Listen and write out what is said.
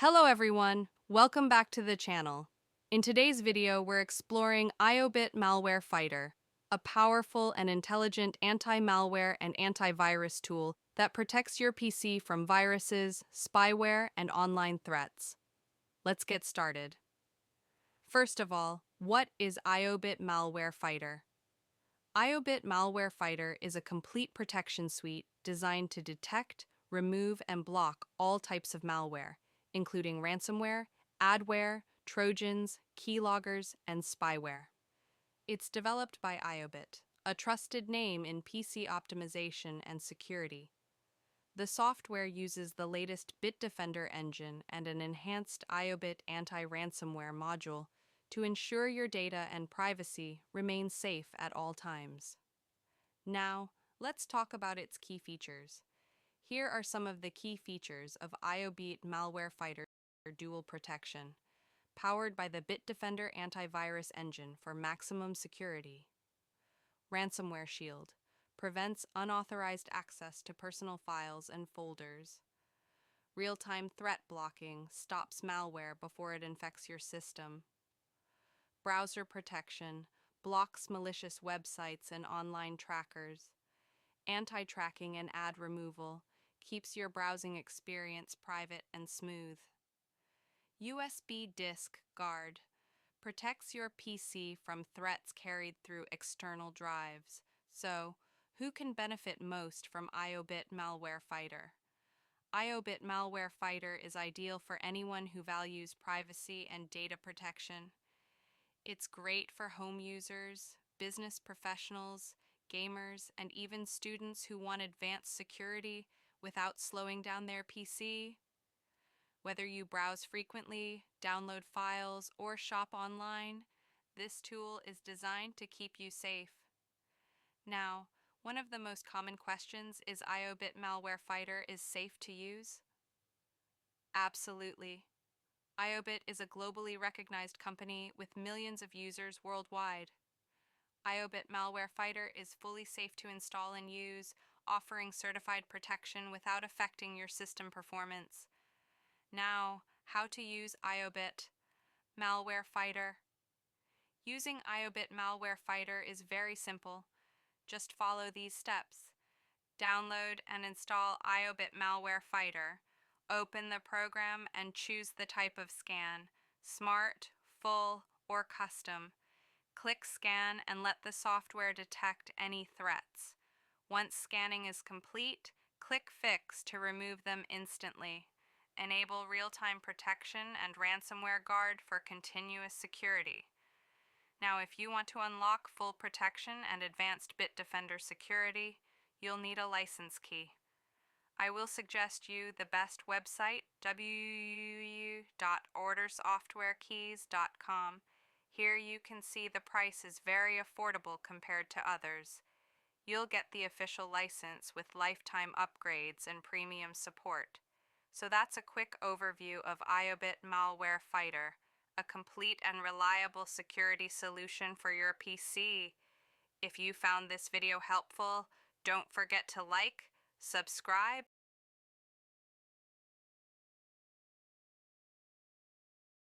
Hello everyone, welcome back to the channel. In today's video, we're exploring IObit Malware Fighter, a powerful and intelligent anti-malware and antivirus tool that protects your PC from viruses, spyware, and online threats. Let's get started. First of all, what is IObit Malware Fighter? IObit Malware Fighter is a complete protection suite designed to detect, remove, and block all types of malware, including ransomware, adware, trojans, keyloggers, and spyware. It's developed by IObit, a trusted name in PC optimization and security. The software uses the latest Bitdefender engine and an enhanced IObit anti-ransomware module to ensure your data and privacy remain safe at all times. Now, let's talk about its key features. Here are some of the key features of IObit Malware Fighter Dual Protection, powered by the Bitdefender antivirus engine for maximum security. Ransomware Shield prevents unauthorized access to personal files and folders. Real-time threat blocking stops malware before it infects your system. Browser protection blocks malicious websites and online trackers. Anti-tracking and ad removal keeps your browsing experience private and smooth. USB Disk Guard protects your PC from threats carried through external drives. So, who can benefit most from IObit Malware Fighter? IObit Malware Fighter is ideal for anyone who values privacy and data protection. It's great for home users, business professionals, gamers, and even students who want advanced security without slowing down their PC. Whether you browse frequently, download files, or shop online, this tool is designed to keep you safe. Now, one of the most common questions is IObit Malware Fighter is safe to use? Absolutely. IObit is a globally recognized company with millions of users worldwide. IObit Malware Fighter is fully safe to install and use, offering certified protection without affecting your system performance. Now, how to use IObit Malware Fighter. Using IObit Malware Fighter is very simple. Just follow these steps. Download and install IObit Malware Fighter. Open the program and choose the type of scan, smart, full, or custom. Click Scan and let the software detect any threats. Once scanning is complete, click Fix to remove them instantly. Enable real-time protection and ransomware guard for continuous security. Now, if you want to unlock full protection and advanced Bitdefender security, you'll need a license key. I will suggest you the best website, www.ordersoftwarekeys.com. Here you can see the price is very affordable compared to others. You'll get the official license with lifetime upgrades and premium support. So that's a quick overview of IObit Malware Fighter, a complete and reliable security solution for your PC. If you found this video helpful, don't forget to like, subscribe,